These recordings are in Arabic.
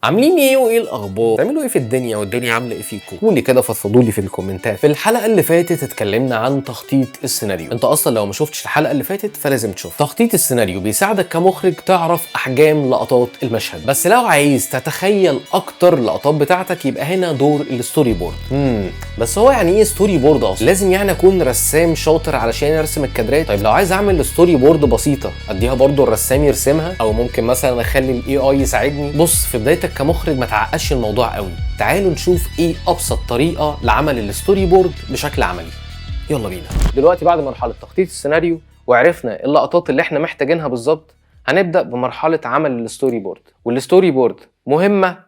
عاملين ايه وايه الاخبار؟ بتعملوا ايه في الدنيا والدنيا عامله ايه فيكم؟ قولي كده، فضفضوا لي في الكومنتات. في الحلقه اللي فاتت اتكلمنا عن تخطيط السيناريو. انت اصلا لو ما شفتش الحلقه اللي فاتت فلازم تشوف. تخطيط السيناريو بيساعدك كمخرج تعرف احجام لقطات المشهد، بس لو عايز تتخيل اكتر اللقطات بتاعتك يبقى هنا دور الستوري بورد. بس هو يعني ايه ستوري بورد اصلا؟ لازم يعني اكون رسام شاطر علشان ارسم الكادرات؟ طيب لو عايز اعمل ستوري بورد بسيطه اديها برضو الرسام يرسمها، او ممكن مثلا اخلي الاي اي يساعدني. بص، في بدايتك كمخرج ما تعقدش الموضوع قوي. تعالوا نشوف ايه ابسط طريقه لعمل الستوري بورد بشكل عملي. يلا بينا. دلوقتي بعد مرحله تخطيط السيناريو وعرفنا اللقطات اللي احنا محتاجينها بالظبط، هنبدا بمرحله عمل الستوري بورد. والستوري بورد مهمه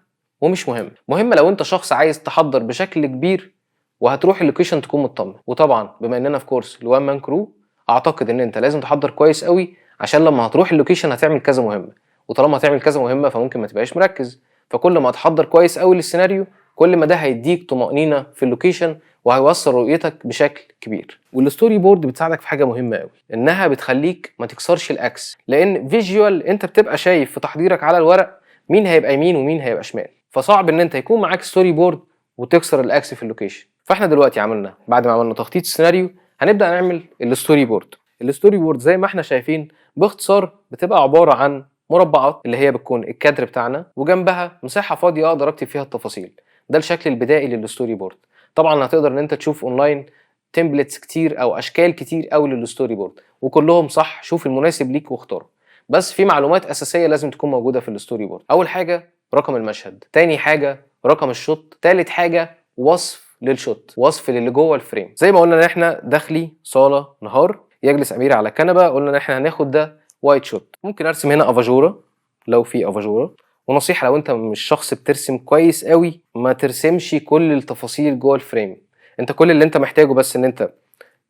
ومش مهمه لو انت شخص عايز تحضر بشكل كبير وهتروح اللوكيشن تكون مطمن. وطبعا بما اننا في كورس الوان مان كرو، اعتقد ان انت لازم تحضر كويس قوي عشان لما هتروح اللوكيشن هتعمل كذا مهمه، وطالما هتعمل كذا مهمه فممكن ما تبقاش مركز. فكل ما تحضر كويس قوي للسيناريو كل ما ده هيديك طمأنينة في اللوكيشن وهيوصل رؤيتك بشكل كبير. والستوري بورد بتساعدك في حاجه مهمه قوي، انها بتخليك ما تكسرش الاكس، لان فيجوال انت بتبقى شايف في تحضيرك على الورق مين هيبقى يمين ومين هيبقى شمال، فصعب ان انت يكون معاك ستوري بورد وتكسر الاكس في اللوكيشن. فاحنا دلوقتي بعد ما عملنا تخطيط السيناريو هنبدا نعمل الستوري بورد. الستوري بورد زي ما احنا شايفين باختصار بتبقى عباره عن مربعات اللي هي بتكون الكادر بتاعنا وجنبها مساحه فاضيه اقدر اكتب فيها التفاصيل. ده الشكل البدائي للستوري بورد. طبعا هتقدر ان انت تشوف اونلاين تمبلتس كتير او اشكال كتير قوي للستوري بورد وكلهم صح، شوف المناسب ليك واختاره. بس في معلومات اساسيه لازم تكون موجوده في الستوري بورد. اول حاجه رقم المشهد، تاني حاجه رقم الشوت، تالت حاجه وصف للشوت، وصف للي جوه الفريم. زي ما قلنا ان احنا داخلي صاله نهار، يجلس امير على كنبه، قلنا ان احنا هناخد ده وايت شوت. ممكن ارسم هنا افاجوره لو في افاجوره. ونصيحه لو انت مش شخص بترسم كويس قوي ما ترسمش كل التفاصيل جوه الفريم. انت كل اللي انت محتاجه بس ان انت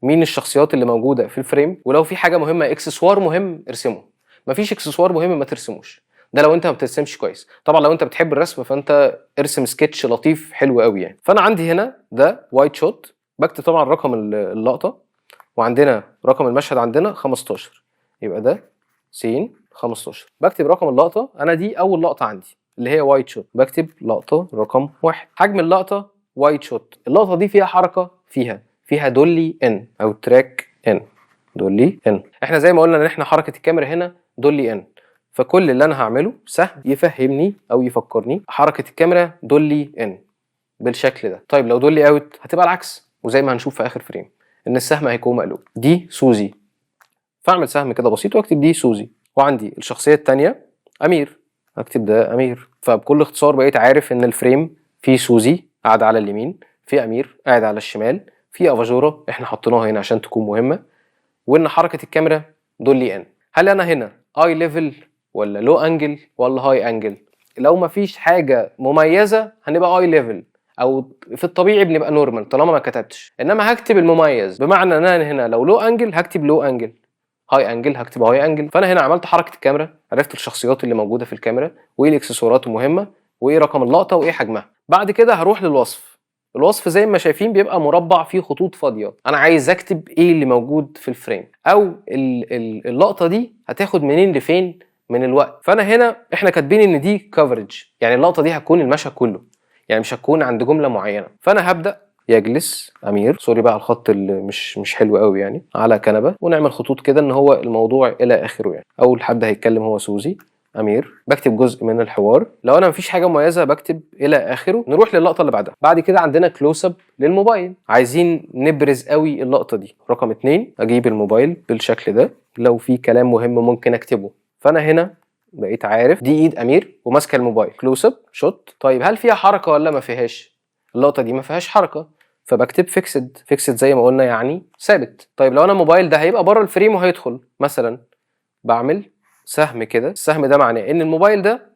مين الشخصيات اللي موجوده في الفريم، ولو في حاجه مهمه اكسسوار مهم ارسمه، مفيش اكسسوار مهم ما ترسموش. ده لو انت ما بترسمش كويس. طبعا لو انت بتحب الرسم فانت ارسم سكتش لطيف حلو قوي يعني. فانا عندي هنا ده وايت شوت، بكتب طبعا رقم اللقطه، وعندنا رقم المشهد عندنا 15، يبقى ده س 15. بكتب رقم اللقطه، انا دي اول لقطه عندي اللي هي وايت شوت، بكتب لقطه رقم 1. حجم اللقطه وايت شوت. اللقطه دي فيها حركه، فيها دولي ان او تراك ان، دولي ان. احنا زي ما قلنا ان احنا حركه الكاميرا هنا دولي ان، فكل اللي انا هعمله سهم يفهمني او يفكرني حركه الكاميرا دولي ان بالشكل ده. طيب لو دولي اوت هتبقى العكس، وزي ما هنشوف في اخر فريم ان السهم هيكون مقلوب. دي سوزي، فاعمل سهم كده بسيط واكتب دي سوزي. وعندي الشخصيه الثانيه امير، اكتب ده امير. فبكل اختصار بقيت عارف ان الفريم فيه سوزي قاعده على اليمين، في امير قاعد على الشمال، في افاجوره احنا حطيناها هنا عشان تكون مهمه، وان حركه الكاميرا دولي ان. هل انا هنا اي ليفل ولا لو انجل ولا هاي انجل؟ لو مفيش حاجه مميزه هنبقى اي ليفل، او في الطبيعي بنبقى نورمال طالما ما كتبتش. انما هكتب المميز، بمعنى ان انا هنا لو لو انجل هكتب لو انجل، هاي انجل هكتب هاي انجل. فانا هنا عملت حركه الكاميرا، عرفت الشخصيات اللي موجوده في الكاميرا وايه الاكسسوارات المهمه وايه رقم اللقطه وايه حجمها. بعد كده هروح للوصف. الوصف زي ما شايفين بيبقى مربع فيه خطوط فاضيه، انا عايز اكتب ايه اللي موجود في الفريم، او اللقطه دي هتاخد منين لفين من الوقت. فانا هنا احنا كاتبين ان دي كفرج، يعني اللقطه دي هتكون المشهد كله، يعني مش هتكون عند جمله معينه. فانا هبدا يجلس امير، سوري بقى الخط اللي مش حلو قوي يعني، على كنبه، ونعمل خطوط كده ان هو الموضوع الى اخره. يعني اول حد هيتكلم هو سوزي امير، بكتب جزء من الحوار. لو انا مفيش حاجه مميزه بكتب الى اخره. نروح للقطه اللي بعدها. بعد كده عندنا كلوز اب للموبايل، عايزين نبرز قوي اللقطه دي. رقم 2 اجيب الموبايل بالشكل ده، لو في كلام مهم ممكن اكتبه. فانا هنا بقيت عارف دي ايد امير وماسكه الموبايل. كلوز اب شوت. طيب هل فيها حركه ولا ما فيهاش؟ اللقطه دي ما فيهاش حركه، فبكتب فيكسد. فيكسد زي ما قلنا يعني ثابت. طيب لو انا الموبايل ده هيبقى بره الفريم وهيدخل مثلا، بعمل سهم كده. السهم ده معناه ان الموبايل ده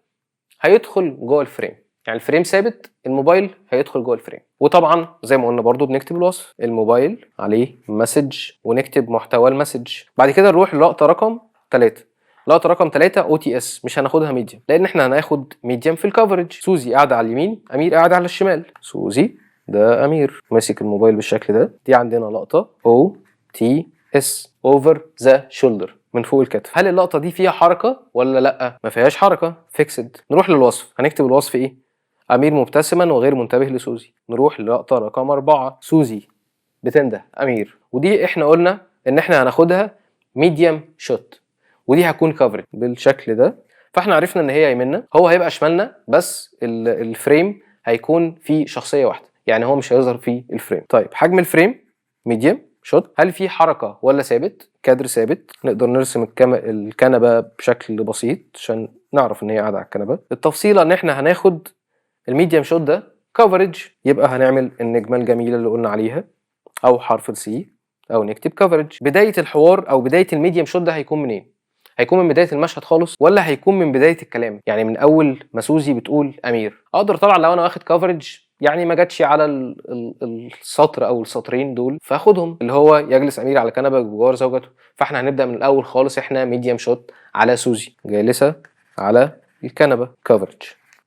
هيدخل جوه الفريم، يعني الفريم ثابت الموبايل هيدخل جوه الفريم. وطبعا زي ما قلنا برضو بنكتب الوصف، الموبايل عليه مسج ونكتب محتوى المسج. بعد كده نروح للقطه رقم 3. لقطه رقم 3 او تي اس، مش هناخدها ميديم لان احنا هناخد ميديم في الكفرج. سوزي قاعده على اليمين، امير قاعد على الشمال. سوزي ده امير ماسك الموبايل بالشكل ده. دي عندنا لقطه او تي اس، اوفر ذا شولدر، من فوق الكتف. هل اللقطه دي فيها حركه ولا لا؟ ما فيهاش حركه، فيكسد. نروح للوصف، هنكتب الوصف ايه؟ امير مبتسما وغير منتبه لسوزي. نروح للقطه رقم 4، سوزي بتنده امير، ودي احنا قلنا ان احنا هناخدها ميديم شوت، ودي هتكون كفرج بالشكل ده. فاحنا عرفنا ان هي يمنا، هو هيبقى شمالنا، بس الفريم هيكون فيه شخصيه واحده، يعني هو مش هيظهر فيه الفريم. طيب حجم الفريم ميديم شوت. هل في حركه ولا ثابت؟ كادر ثابت. نقدر نرسم الكنبه بشكل بسيط عشان نعرف ان هي قاعده على الكنبه. التفصيله ان احنا هناخد الميديم شوت ده كفرج، يبقى هنعمل النجمه الجميله اللي قلنا عليها او حرف السي، او نكتب كفرج. بدايه الحوار او بدايه الميديم شوت ده هيكون منين؟ هيكون من بدايه المشهد خالص ولا هيكون من بدايه الكلام؟ يعني من اول ما سوزي بتقول امير. اقدر طبعا لو انا واخد كفرج يعني ما جاتش على السطر او السطرين دول، فاخدهم اللي هو يجلس امير على كنبه بجوار زوجته. فاحنا هنبدا من الاول خالص، احنا ميديم شوت على سوزي جالسه على الكنبه كفرج.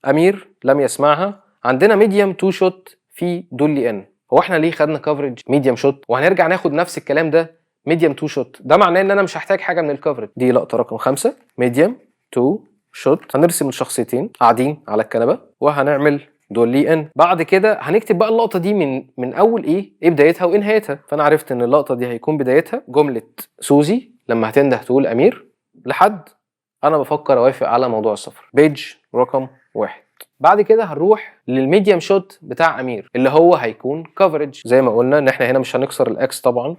امير لم يسمعها. عندنا ميديم تو شوت في دولي ان. هو احنا ليه خدنا كفرج ميديم شوت وهنرجع ناخد نفس الكلام ده ميديم تو شوت؟ ده معناه ان انا مش هحتاج حاجه من الكفرج. دي لقطه رقم 5 ميديم تو شوت. هنرسم الشخصيتين قاعدين على الكنبه وهنعمل دولي ان. بعد كده هنكتب بقى اللقطه دي من اول ايه بدايتها وايه نهايتها. فانا عرفت ان اللقطه دي هيكون بدايتها جمله سوزي لما هتنده تقول امير، لحد انا بفكر اوافق على موضوع السفر. بيج رقم 1. بعد كده هنروح للميديم شوت بتاع امير اللي هو هيكون كفرج. زي ما قلنا ان احنا هنا مش هنكسر الاكس طبعا،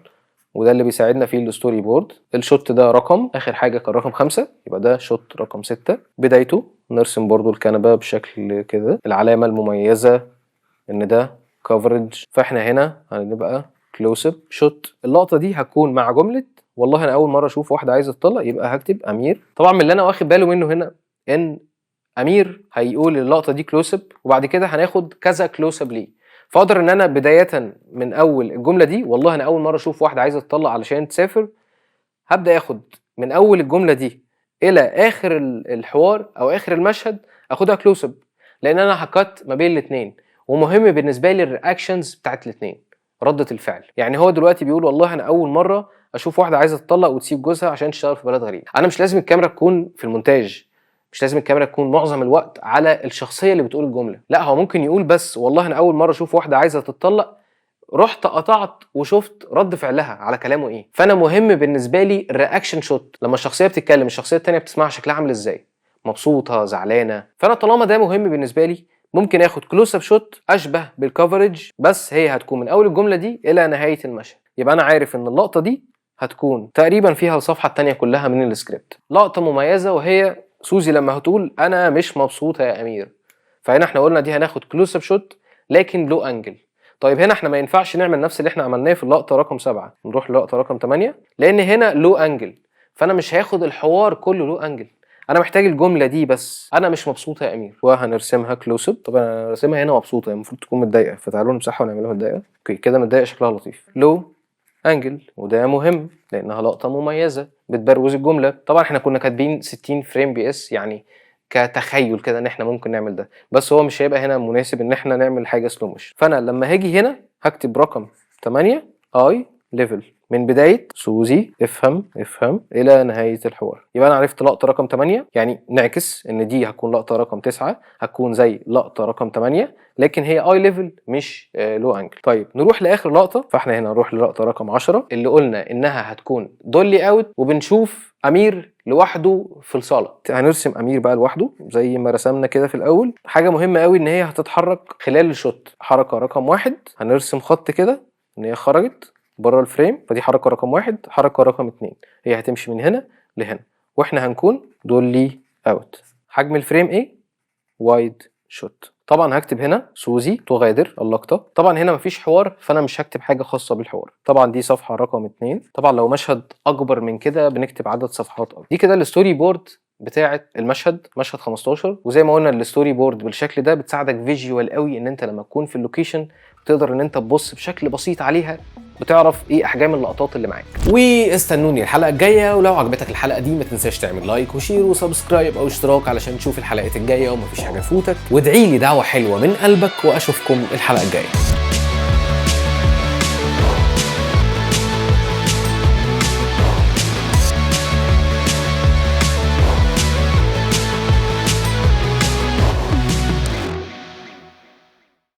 وده اللي بيساعدنا فيه الستوري بورد. الشوت ده رقم، اخر حاجه كان رقم 5، يبقى ده شوت رقم 6. بدايته نرسم برضو الكنبه بشكل كده، العلامه المميزه ان ده كفرج. فاحنا هنا هنبقى كلوز اب شوت. اللقطه دي هتكون مع جمله والله انا اول مره اشوف واحده عايزه تطلق، يبقى هكتب امير. طبعا من اللي انا واخد باله منه هنا ان امير هيقول اللقطه دي كلوز اب، وبعد كده هناخد كذا كلوز اب ليه. فاقدر ان انا بدايه من اول الجمله دي والله انا اول مره اشوف واحده عايزه تطلق علشان تسافر، هبدا اخد من اول الجمله دي الى اخر الحوار او اخر المشهد اخدها كلوز اب، لان انا هكت ما بين الاثنين. ومهم بالنسبه لي الرياكشنز بتاعت الاثنين، رده الفعل. يعني هو دلوقتي بيقول والله انا اول مره اشوف واحده عايزه تطلق وتسيب جوزها عشان تشتغل في بلد غريب. انا مش لازم الكاميرا تكون في المونتاج، مش لازم الكاميرا تكون معظم الوقت على الشخصيه اللي بتقول الجمله، لا هو ممكن يقول بس والله انا اول مره اشوف واحده عايزه تطلق، رحت قطعت وشفت رد فعلها على كلامه ايه. فانا مهم بالنسبه لي الرياكشن شوت، لما الشخصيه بتتكلم الشخصيه الثانيه بتسمعها شكلها عامل ازاي، مبسوطه زعلانه. فانا طالما ده مهم بالنسبه لي ممكن اخد كلوز اب شوت اشبه بالكفرج، بس هي هتكون من اول الجمله دي الى نهايه المشهد. يبقى انا عارف ان اللقطه دي هتكون تقريبا فيها الصفحه الثانيه كلها من السكريبت. لقطه مميزه وهي سوزي لما هتقول انا مش مبسوطه يا امير. فهنا احنا قلنا دي هناخد كلوز اب شوت لكن لو انجل. طيب هنا احنا ما ينفعش نعمل نفس اللي احنا عملناه في اللقطه رقم 7، نروح للقطه رقم 8 لان هنا لو انجل، فانا مش هاخد الحوار كله لو انجل، انا محتاج الجمله دي بس، انا مش مبسوطه يا امير. وهنرسمها كلوز اب. طبعا انا راسمها هنا مبسوطه، المفروض تكون متضايقه، فتعالوا نمسحها ونعملها متضايقه. اوكي كده متضايقه شكلها لطيف. لو انجل، وده مهم لانها لقطه مميزه بتبروز الجمله. طبعا احنا كنا كاتبين 60 فريم بي اس يعني كتخيل كده ان احنا ممكن نعمل ده، بس هو مش هيبقى هنا مناسب ان احنا نعمل حاجه سلومش. فانا لما هاجي هنا هكتب رقم 8 اي ليفل من بدايه سوزي افهم الى نهايه الحوار. يبقى انا عرفت لقطه رقم 8، يعني نعكس ان دي هتكون لقطه رقم 9 هتكون زي لقطه رقم 8، لكن هي اي ليفل مش لو انجل. طيب نروح لاخر لقطه. فاحنا هنا نروح للقطه رقم 10 اللي قلنا انها هتكون دولي اوت وبنشوف امير لوحده في الصاله. هنرسم امير بقى لوحده زي ما رسمنا كده في الاول. حاجه مهمه قوي ان هي هتتحرك خلال الشوت. حركه رقم 1 هنرسم خط كده ان هي خرجت بره الفريم، فدي حركه رقم 1. حركه رقم 2 هي هتمشي من هنا لهنا واحنا هنكون دولي اوت. حجم الفريم ايه؟ وايد شوت. طبعا هكتب هنا سوزي تغادر اللقطه. طبعا هنا مفيش حوار فانا مش هكتب حاجه خاصه بالحوار. طبعا دي صفحه رقم 2. طبعا لو مشهد اكبر من كده بنكتب عدد صفحات اكبر. دي كده الستوري بورد بتاعه المشهد، مشهد 15. وزي ما قلنا الستوري بورد بالشكل ده بتساعدك فيجوال قوي ان انت لما تكون في اللوكيشن تقدر ان انت تبص بشكل بسيط عليها، بتعرف ايه احجام اللقطات اللي معاك. واستنوني الحلقه الجايه، ولو عجبتك الحلقه دي ما تنساش تعمل لايك وشير وسبسكرايب او اشتراك علشان تشوف الحلقات الجايه ومفيش حاجه تفوتك، وادعي لي دعوه حلوه من قلبك، واشوفكم الحلقه الجايه.